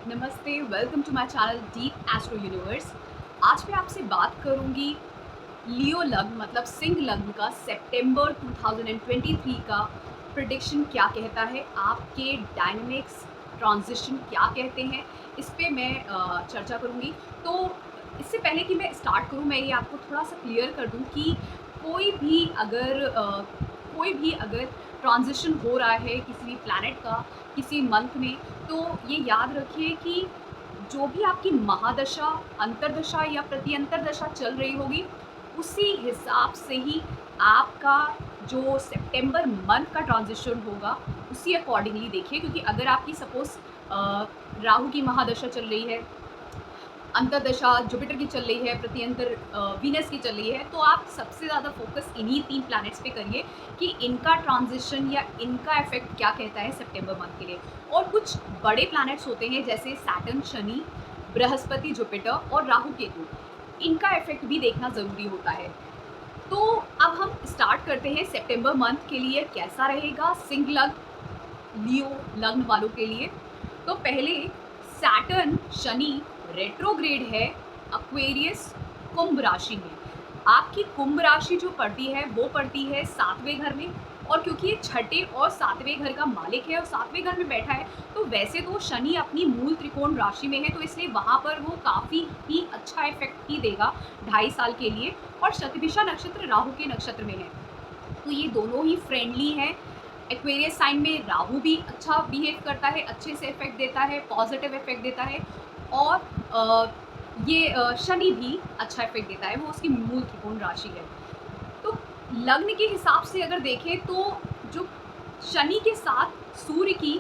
नमस्ते, welcome to my channel Deep astro universe. आज मैं आपसे बात करूंगी लियो लग्न मतलब सिंह लग्न का सितंबर 2023 का प्रेडिक्शन क्या कहता है, आपके डायनामिक्स ट्रांजिशन क्या कहते हैं, इस पे मैं चर्चा करूंगी। तो इससे पहले कि मैं स्टार्ट करूं, मैं ये आपको थोड़ा सा क्लियर कर दूं कि कोई भी अगर कोई भी अगर ट्रांजिशन हो रहा है किसी भी प्लैनेट का किसी मंथ में, तो ये याद रखिए कि जो भी आपकी महादशा, अंतर्दशा या प्रत्यंतर दशा चल रही होगी, उसी हिसाब से ही आपका जो सितंबर मंथ का ट्रांजिशन होगा, उसी अकॉर्डिंगली देखिए। क्योंकि अगर आपकी सपोज़ राहु की महादशा चल रही है, अंतर्दशा जुपिटर की चल रही है, प्रत्यंतर वीनस की चल रही है, तो आप सबसे ज़्यादा फोकस इन्हीं 3 प्लैनेट्स पे करिए कि इनका ट्रांजिशन या इनका इफ़ेक्ट क्या कहता है सितंबर मंथ के लिए। और कुछ बड़े प्लैनेट्स होते हैं जैसे सैटर्न, शनि, बृहस्पति, जुपिटर और राहु केतु, इनका इफ़ेक्ट भी देखना ज़रूरी होता है। तो अब हम स्टार्ट करते हैं सितंबर मंथ के लिए कैसा रहेगा सिंह लग्न, लियो लग्न वालों के लिए। तो पहले सैटर्न शनि रेट्रोग्रेड है एक्वेरियस कुंभ राशि में। आपकी कुंभ राशि जो पड़ती है वो पड़ती है 7वें घर में, और क्योंकि ये छठे और 7वें घर का मालिक है और 7वें घर में बैठा है, तो वैसे तो शनि अपनी मूल त्रिकोण राशि में है, तो इसलिए वहाँ पर वो काफ़ी ही अच्छा इफेक्ट ही देगा 2.5 साल के लिए। और शतभिषा नक्षत्र राहु के नक्षत्र में है, तो ये दोनों ही फ्रेंडली हैं। एक्वेरियस साइन में राहु भी अच्छा बिहेव करता है, अच्छे से इफेक्ट देता है, पॉजिटिव इफेक्ट देता है। और शनि भी अच्छा इफेक्ट देता है, वो उसकी मूल त्रिकोण राशि है। तो लग्न के हिसाब से अगर देखें तो जो शनि के साथ सूर्य की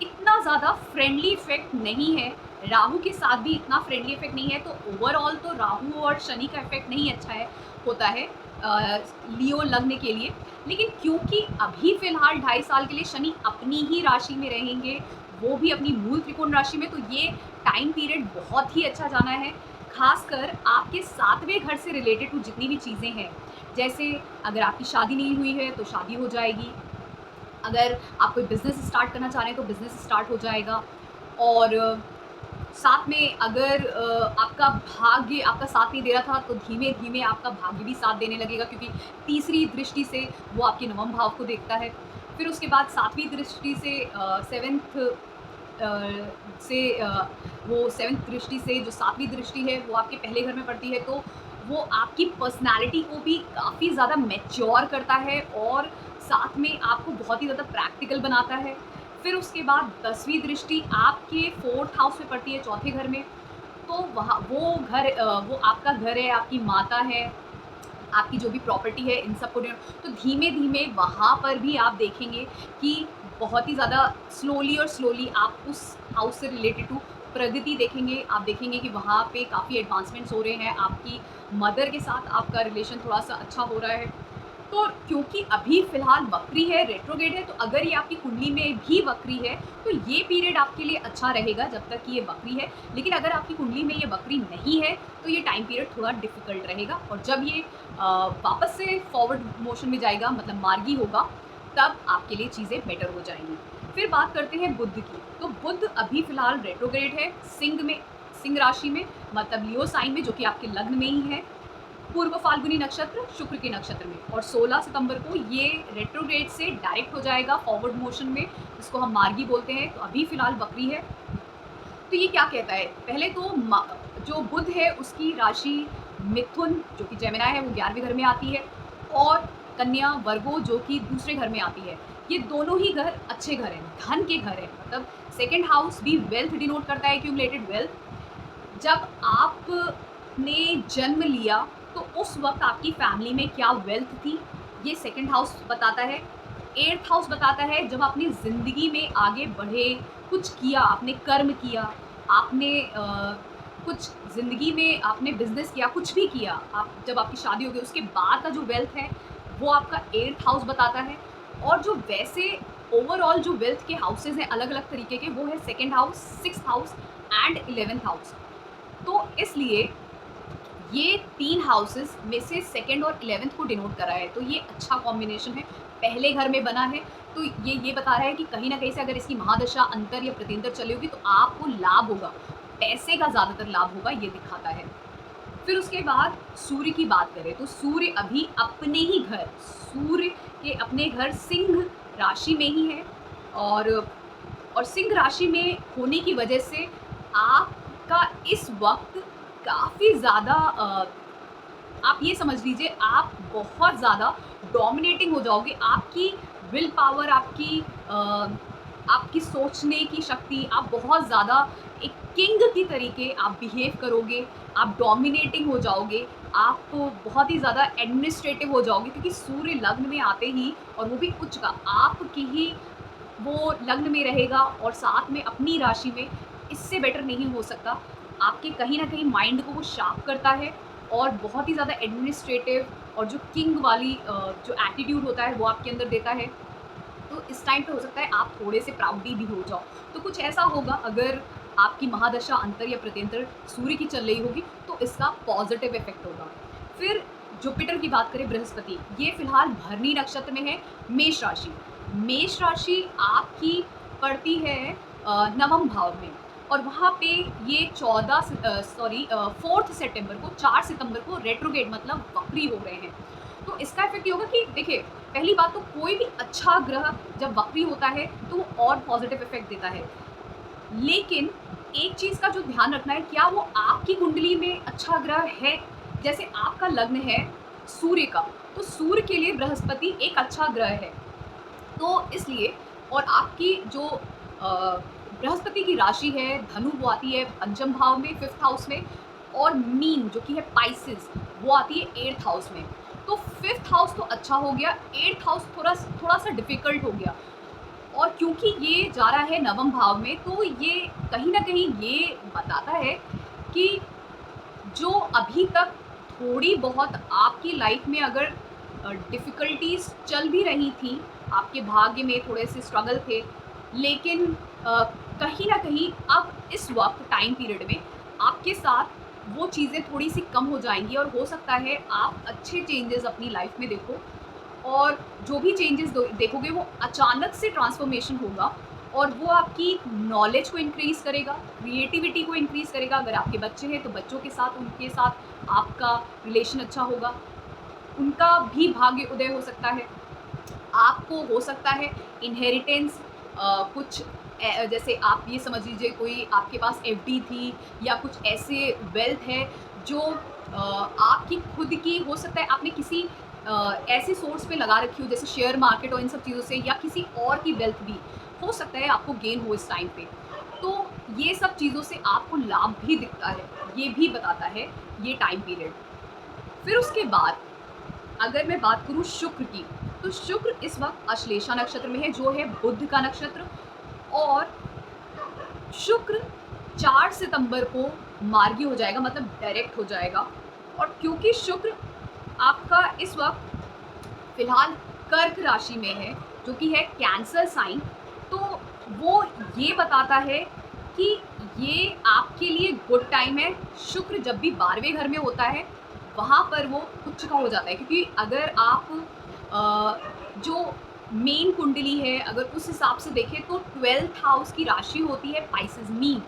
इतना ज़्यादा फ्रेंडली इफेक्ट नहीं है, राहु के साथ भी इतना फ्रेंडली इफेक्ट नहीं है, तो ओवरऑल तो राहु और शनि का इफेक्ट नहीं अच्छा है होता है लियो लग्न के लिए। लेकिन क्योंकि अभी फिलहाल 2.5 साल के लिए शनि अपनी ही राशि में रहेंगे, वो भी अपनी मूल त्रिकोण राशि में, तो ये टाइम पीरियड बहुत ही अच्छा जाना है। खासकर आपके 7वें घर से रिलेटेड टू जितनी भी चीज़ें हैं, जैसे अगर आपकी शादी नहीं हुई है तो शादी हो जाएगी, अगर आप कोई बिज़नेस स्टार्ट करना चाह रहे हैं तो बिज़नेस स्टार्ट हो जाएगा। और साथ में अगर आपका भाग्य आपका साथ नहीं दे रहा था, तो धीमे-धीमे आपका भाग्य भी साथ देने लगेगा, क्योंकि तीसरी दृष्टि से वो आपके नवम भाव को देखता है। फिर उसके बाद 7वीं दृष्टि से 7th से वो 7th दृष्टि से जो 7वीं दृष्टि है वो आपके पहले घर में पड़ती है, तो वो आपकी पर्सनैलिटी को भी काफ़ी ज़्यादा मैच्योर करता है और साथ में आपको बहुत ही ज़्यादा प्रैक्टिकल बनाता है। फिर उसके बाद 10वीं दृष्टि आपके 4th हाउस में पड़ती है, चौथे घर में। तो वहाँ वो घर वो आपका घर है, आपकी माता है, आपकी जो भी प्रॉपर्टी है, इन सबको तो धीमे-धीमे वहाँ पर भी आप देखेंगे कि बहुत ही ज़्यादा स्लोली और स्लोली आप उस हाउस से रिलेटेड टू प्रगति देखेंगे। आप देखेंगे कि वहाँ पे काफ़ी एडवांसमेंट्स हो रहे हैं, आपकी मदर के साथ आपका रिलेशन थोड़ा-सा अच्छा हो रहा है। तो क्योंकि अभी फ़िलहाल वक्री है, रेट्रोग्रेड है, तो अगर ये आपकी कुंडली में भी वक्री है, तो ये पीरियड आपके लिए अच्छा रहेगा जब तक कि ये वक्री है। लेकिन अगर आपकी कुंडली में ये वक्री नहीं है, तो ये टाइम पीरियड थोड़ा डिफ़िकल्ट रहेगा, और जब ये वापस से फॉरवर्ड मोशन में जाएगा, मतलब मार्गी होगा, तब आपके लिए चीज़ें बेटर हो जाएँगी। फिर बात करते हैं बुध की। तो बुध अभी फ़िलहाल रेट्रोग्रेड है सिंह राशि में, मतलब लियो साइन में, जो कि आपके लग्न में ही है, पूर्व फाल्गुनी नक्षत्र शुक्र के नक्षत्र में। और 16 सितंबर को ये रेट्रोग्रेड से डायरेक्ट हो जाएगा फॉरवर्ड मोशन में, जिसको हम मार्गी बोलते हैं। तो अभी फ़िलहाल वक्री है। तो ये क्या कहता है, पहले तो जो बुध है उसकी राशि मिथुन जो कि जेमिनी है वो 11वें घर में आती है, और कन्या वर्गो जो कि दूसरे घर में आती है। ये दोनों ही घर अच्छे घर हैं, धन के घर हैं, मतलब सेकंड हाउस भी वेल्थ डिनोट करता है, एक्यूमुलेटेड वेल्थ। जब आपने जन्म लिया तो उस वक्त आपकी फैमिली में क्या वेल्थ थी, ये सेकंड हाउस बताता है। 8th हाउस बताता है जब आपने ज़िंदगी में आगे बढ़े, कुछ किया, आपने कर्म किया, आपने कुछ ज़िंदगी में आपने बिज़नेस किया, कुछ भी किया, आप जब आपकी शादी हो गई उसके बाद का जो वेल्थ है, वो आपका 8th हाउस बताता है। और जो वैसे ओवरऑल जो वेल्थ के हाउसेज़ हैं अलग-अलग तरीके के, वो है second house, 6th house and 11th house. तो इसलिए ये 3 हाउसेस में से सेकंड और 11th को डिनोट करा है, तो ये अच्छा कॉम्बिनेशन है। पहले घर में बना है, तो ये बता रहा है कि कहीं न कहीं से अगर इसकी महादशा अंतर या प्रत्यंतर चली होगी तो आपको लाभ होगा, पैसे का ज़्यादातर लाभ होगा, ये दिखाता है। फिर उसके बाद सूर्य की बात करें तो सूर्य अभी अपने ही घर, सूर्य के अपने घर सिंह राशि में ही है, और सिंह राशि में होने की वजह से आपका इस वक्त काफ़ी ज़्यादा आप ये समझ लीजिए आप बहुत ज़्यादा डोमिनेटिंग हो जाओगे। आपकी विल पावर, आपकी सोचने की शक्ति, आप बहुत ज़्यादा एक किंग की तरीके आप बिहेव करोगे, आप डोमिनेटिंग हो जाओगे, आप बहुत ही ज़्यादा एडमिनिस्ट्रेटिव हो जाओगे, क्योंकि सूर्य लग्न में आते ही, और वो भी उच्च का, आपकी ही वो लग्न में रहेगा और साथ में अपनी राशि में, इससे बेटर नहीं हो सकता। आपके कहीं न कहीं माइंड को वो शार्प करता है और बहुत ही ज़्यादा एडमिनिस्ट्रेटिव और जो किंग वाली जो एटीट्यूड होता है वो आपके अंदर देता है। तो इस टाइम पे हो सकता है आप थोड़े से प्राउडी भी हो जाओ। तो कुछ ऐसा होगा अगर आपकी महादशा अंतर या प्रत्यंतर सूर्य की चल रही होगी तो इसका पॉजिटिव इफेक्ट होगा। फिर जुपिटर की बात करें, बृहस्पति, ये फिलहाल भरणी नक्षत्र में है, मेष राशि। मेष राशि आपकी पड़ती है नवम भाव में, और वहाँ पे ये 4 सितंबर को 4 सितंबर को रेट्रोगेट मतलब वक्री हो रहे हैं। तो इसका इफेक्ट ये होगा कि देखिए, पहली बात तो कोई भी अच्छा ग्रह जब वक्री होता है तो वो और पॉजिटिव इफेक्ट देता है। लेकिन एक चीज़ का जो ध्यान रखना है, क्या वो आपकी कुंडली में अच्छा ग्रह है? जैसे आपका लग्न है सूर्य का, तो सूर्य के लिए बृहस्पति एक अच्छा ग्रह है। तो इसलिए, और आपकी जो बृहस्पति की राशि है धनु, वो आती है पंचम भाव में, 5th हाउस में, और मीन जो कि है पाइसेस, वो आती है 8th हाउस में। तो 5th हाउस तो अच्छा हो गया, 8th हाउस थोड़ा सा डिफिकल्ट हो गया। और क्योंकि ये जा रहा है नवम भाव में, तो ये कहीं ना कहीं ये बताता है कि जो अभी तक थोड़ी बहुत आपकी लाइफ में अगर डिफ़िकल्टीज़ चल भी रही थी, आपके भाग्य में थोड़े से स्ट्रगल थे, लेकिन कहीं न कहीं अब इस वक़्त टाइम पीरियड में आपके साथ वो चीज़ें थोड़ी-सी कम हो जाएँगी, और हो सकता है आप अच्छे चेंजेज़ अपनी लाइफ में देखो, और जो भी चेंजेस देखोगे वो अचानक से ट्रांसफॉर्मेशन होगा, और वो आपकी नॉलेज को इंक्रीज़ करेगा, क्रिएटिविटी को इंक्रीज़ करेगा। अगर आपके बच्चे हैं तो बच्चों के साथ, उनके साथ आपका रिलेशन अच्छा होगा, उनका भी भाग्य उदय हो सकता है। आपको हो सकता है इनहेरिटेंस कुछ जैसे आप ये समझ लीजिए कोई आपके पास एफडी थी, या कुछ ऐसे वेल्थ है जो आपकी खुद की हो सकता है, आपने किसी ऐसे सोर्स पे लगा रखी हो जैसे शेयर मार्केट और इन सब चीज़ों से, या किसी और की वेल्थ भी हो सकता है आपको गेन हो इस टाइम पे। तो ये सब चीज़ों से आपको लाभ भी दिखता है, ये भी बताता है ये टाइम पीरियड। फिर उसके बाद अगर मैं बात करूँ शुक्र की, तो शुक्र इस वक्त अश्लेषा नक्षत्र में है, जो है बुध का नक्षत्र, और शुक्र 4 सितंबर को मार्गी हो जाएगा, मतलब डायरेक्ट हो जाएगा। और क्योंकि शुक्र आपका इस वक्त फिलहाल कर्क राशि में है, जो कि है कैंसर साइन, तो वो ये बताता है कि ये आपके लिए गुड टाइम है। शुक्र जब भी 12वें घर में होता है वहाँ पर वो उच्च का हो जाता है, क्योंकि अगर आप जो मेन कुंडली है अगर उस हिसाब से देखें तो 12th हाउस की राशि होती है पाइसेस मीन,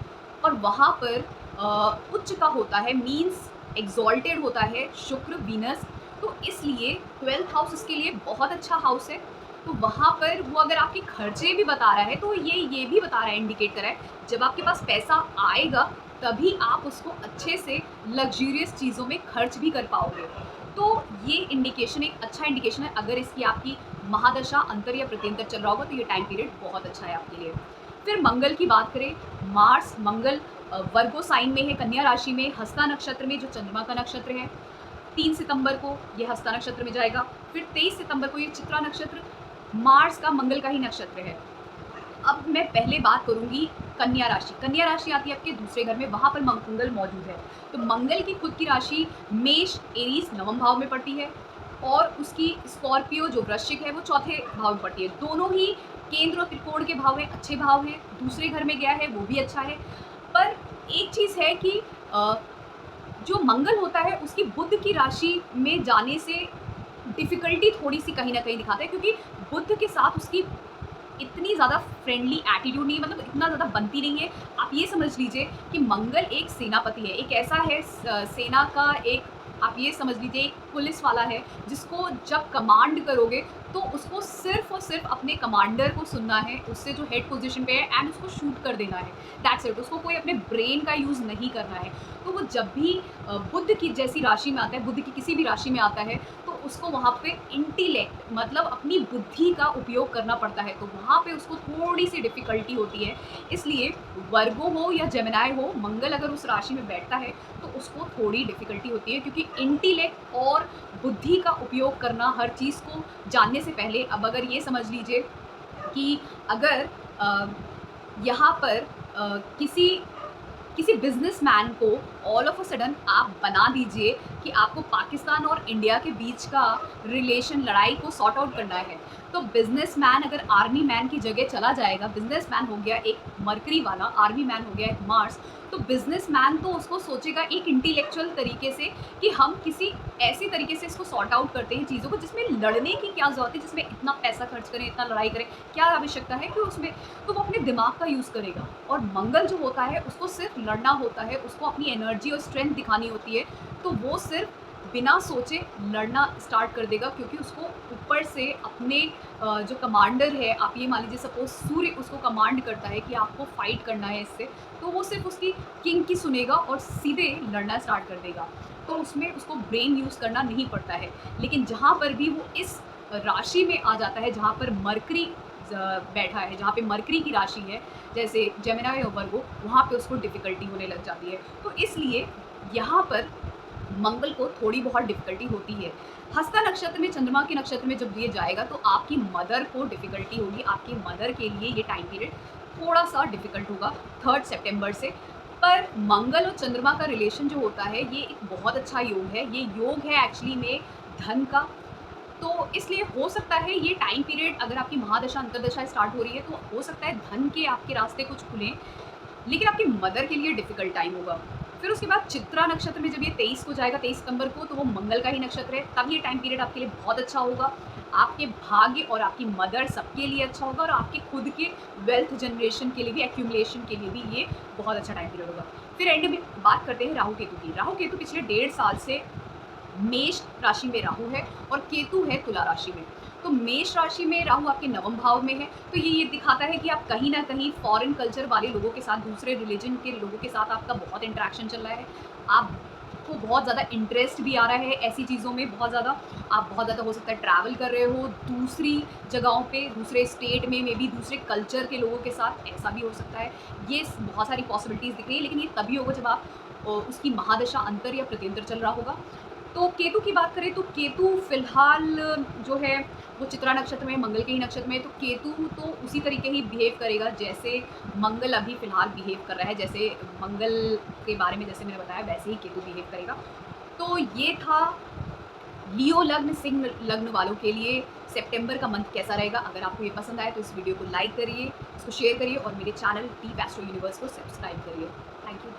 और वहाँ पर उच्च का होता है, मीन्स एग्जॉल्टेड होता है शुक्र वीनस। तो इसलिए 12th हाउस इसके लिए बहुत अच्छा हाउस है। तो वहाँ पर वो अगर आपके खर्चे भी बता रहा है तो ये भी बता रहा है, इंडिकेट कर रहा है, जब आपके पास पैसा आएगा तभी आप उसको अच्छे से लग्जूरियस चीज़ों में खर्च भी कर पाओगे। तो ये इंडिकेशन एक अच्छा इंडिकेशन है। अगर इसकी आपकी महादशा अंतर या प्रत्यंतर चल रहा होगा तो ये टाइम पीरियड बहुत अच्छा है आपके लिए। फिर मंगल की बात करें, मंगल वर्गो साइन में है, कन्या राशि में, हस्ता नक्षत्र में, जो चंद्रमा का नक्षत्र है। 3 सितंबर को ये हस्ता नक्षत्र में जाएगा। फिर 23 सितंबर को ये चित्रा नक्षत्र, मार्स का मंगल का ही नक्षत्र है। अब मैं पहले बात करूंगी कन्या राशि। कन्या राशि आती है आपके दूसरे घर में, वहाँ पर मंगल मौजूद है। तो मंगल की खुद की राशि मेष एरीज नवम भाव में पड़ती है, और उसकी स्कॉर्पियो जो वृश्चिक है वो चौथे भाव में पड़ती है। दोनों ही केंद्र और त्रिकोण के भाव हैं, अच्छे भाव हैं। दूसरे घर में गया है वो भी अच्छा है। पर एक चीज़ है कि जो मंगल होता है उसकी बुध की राशि में जाने से डिफ़िकल्टी थोड़ी-सी कहीं न कहीं दिखाता है, क्योंकि बुध के साथ उसकी इतनी ज़्यादा फ्रेंडली एटीट्यूड नहीं, मतलब इतना ज़्यादा बनती नहीं है। आप ये समझ लीजिए कि मंगल एक सेनापति है, एक ऐसा है सेना का एक, आप ये समझ लीजिए एक पुलिस वाला है, जिसको जब कमांड करोगे तो उसको सिर्फ़ और सिर्फ़ अपने कमांडर को सुनना है, उससे जो हेड पोज़ीशन पे है, एंड उसको शूट कर देना है। That's it. उसको कोई अपने ब्रेन का यूज़ नहीं करना है। तो वो जब भी बुध की जैसी राशि में आता है, बुध की किसी भी राशि में आता है, तो उसको वहाँ पे इंटेलेक्ट मतलब अपनी बुद्धि का उपयोग करना पड़ता है, तो वहाँ पे उसको थोड़ी-सी डिफ़िकल्टी होती है। इसलिए वर्गो हो या जेमिनी हो, मंगल अगर उस राशि में बैठता है, तो उसको थोड़ी डिफ़िकल्टी होती है, क्योंकि इंटेलेक्ट और बुद्धि का उपयोग करना हर चीज़ को जानने से पहले, अब अगर ये समझ लीजिए कि अगर यहाँ पर किसी किसी बिजनेसमैन को ऑल ऑफ अ सडन आप बना दीजिए कि आपको पाकिस्तान और इंडिया के बीच का रिलेशन, लड़ाई को सॉर्ट आउट करना है, तो बिजनेसमैन अगर आर्मी मैन की जगह चला जाएगा, बिजनेसमैन हो गया एक मरकरी वाला, आर्मी मैन हो गया एक मार्स, तो बिजनेसमैन तो उसको सोचेगा एक इंटेलेक्चुअल तरीके से कि हम किसी ऐसी तरीके से इसको सॉर्ट आउट करते हैं चीज़ों को, जिसमें लड़ने की क्या ज़रूरत है, जिसमें इतना पैसा खर्च करें, इतना लड़ाई करें, क्या आवश्यकता है कि उसमें, तो वो अपने दिमाग का यूज़ करेगा। और मंगल जो होता है उसको सिर्फ लड़ना होता है, उसको अपनी एनर्जी और स्ट्रेंथ दिखानी होती है, तो वो सिर्फ बिना सोचे लड़ना स्टार्ट कर देगा, क्योंकि उसको ऊपर से अपने जो कमांडर है, आप ये मान लीजिए सपोज सूर्य उसको कमांड करता है कि आपको फाइट करना है इससे, तो वो सिर्फ उसकी किंग की सुनेगा और सीधे लड़ना स्टार्ट कर देगा। तो उसमें उसको ब्रेन यूज़ करना नहीं पड़ता है। लेकिन जहाँ पर भी वो इस राशि में आ जाता है जहाँ पर मरकरी बैठा है, जहाँ पे मरकरी की राशि है, जैसे जेमिनी और वर्गो, वहाँ पे उसको डिफ़िकल्टी होने लग जाती है। तो इसलिए यहाँ पर मंगल को थोड़ी बहुत डिफ़िकल्टी होती है। हस्ता नक्षत्र में, चंद्रमा के नक्षत्र में जब ये जाएगा, तो आपकी मदर को डिफ़िकल्टी होगी, आपकी मदर के लिए ये टाइम पीरियड थोड़ा-सा डिफ़िकल्ट होगा 3 सितंबर से। पर मंगल और चंद्रमा का रिलेशन जो होता है, ये एक बहुत अच्छा योग है। ये योग है एक्चुअली में धन का, तो इसलिए हो सकता है ये टाइम पीरियड, अगर आपकी महादशा, अंतर्दशा स्टार्ट हो रही है, तो हो सकता है धन के आपके रास्ते कुछ खुलें, लेकिन आपकी मदर के लिए डिफ़िकल्ट टाइम होगा। फिर उसके बाद चित्रा नक्षत्र में जब ये 23 को जाएगा, 23 सितंबर को, तो वो मंगल का ही नक्षत्र है, तब ये टाइम पीरियड आपके लिए बहुत अच्छा होगा। आपके भाग्य और आपकी मदर सबके लिए अच्छा होगा, और आपके खुद के वेल्थ जनरेशन के लिए भी, एक्यूमुलेशन के लिए भी ये बहुत अच्छा टाइम पीरियड होगा। फिर एंड में बात करते हैं राहु केतु की। राहु केतु पिछले 1.5 साल से मेष राशि में राहु है और केतु है तुला राशि में। तो मेष राशि में राहु आपके नवम भाव में है, तो ये दिखाता है कि आप कहीं न कहीं फॉरेन कल्चर वाले लोगों के साथ, दूसरे रिलीजन के लोगों के साथ आपका बहुत इंटरेक्शन चल रहा है। आपको बहुत ज़्यादा इंटरेस्ट भी आ रहा है ऐसी चीज़ों में, बहुत ज़्यादा। आप बहुत ज़्यादा हो सकता है ट्रैवल कर रहे हो दूसरी जगहों पे, दूसरे स्टेट में, मे बी दूसरे कल्चर के लोगों के साथ, ऐसा भी हो सकता है। ये बहुत सारी पॉसिबिलिटीज़ दिख रही है, लेकिन ये तभी होगा जब आप उसकी महादशा अंतर या प्रत्यंतर चल रहा होगा। तो केतु की बात करें, तो केतु फिलहाल जो है वो चित्रा नक्षत्र में, मंगल के ही नक्षत्र में है, तो केतु तो उसी तरीके ही बिहेव करेगा जैसे मंगल अभी फिलहाल बिहेव कर रहा है। जैसे मंगल के बारे में जैसे मैंने बताया, वैसे ही केतु बिहेव करेगा। तो ये था लियो लग्न, सिंह लग्न वालों के लिए सितंबर का मंथ कैसा रहेगा। अगर आपको ये पसंद आए तो इस वीडियो को लाइक करिए, इसको शेयर करिए, और मेरे चैनल डीप एस्ट्रो यूनिवर्स को सब्सक्राइब करिए। Thank you.